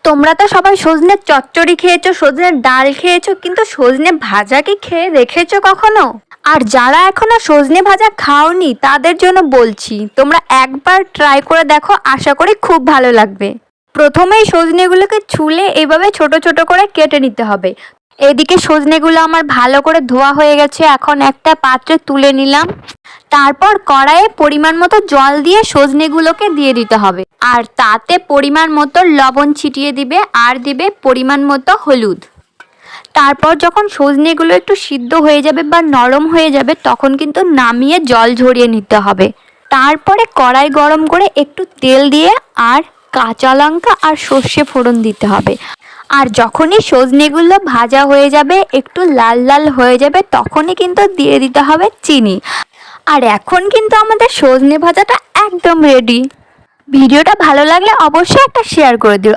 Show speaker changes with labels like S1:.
S1: তোমরা তো সবাই সজনে চচ্চড়ি খেয়েছো, সজনের ডাল খেয়েছো, কিন্তু সজনে ভাজা কি খেয়ে দেখেছো কখনো? আর যারা এখনো সজনে ভাজা খাওনি তাদের জন্য বলছি, তোমরা একবার ট্রাই করে দেখো, আশা করি খুব ভালো লাগবে। প্রথমেই সজনেগুলোকে ছুলে এভাবে ছোট ছোট করে কেটে নিতে হবে। এদিকে সজনেগুলো আমার ভালো করে ধোয়া হয়ে গেছে, এখন একটা পাত্রে তুলে নিলাম। তারপর কড়াইয়ে পরিমাণ মতো জল দিয়ে সজনেগুলোকে দিয়ে দিতে হবে, আর তাতে পরিমাণ মতো লবণ ছিটিয়ে দিবে, আর দিবে পরিমাণ মতো হলুদ। তারপর যখন সজনেগুলো একটু সিদ্ধ হয়ে যাবে বা নরম হয়ে যাবে, তখন কিন্তু নামিয়ে জল ঝরিয়ে নিতে হবে। তারপরে কড়াই গরম করে একটু তেল দিয়ে আর কাঁচা লঙ্কা আর সর্ষে ফোড়ন দিতে হবে। আর যখনই সজনেগুলো ভাজা হয়ে যাবে, একটু লাল লাল হয়ে যাবে, তখনই কিন্তু দিয়ে দিতে হবে চিনি। আর এখন কিন্তু আমাদের সজনে ভাজাটা একদম রেডি। ভিডিওটা ভালো লাগলে অবশ্যই একটা শেয়ার করে দিও।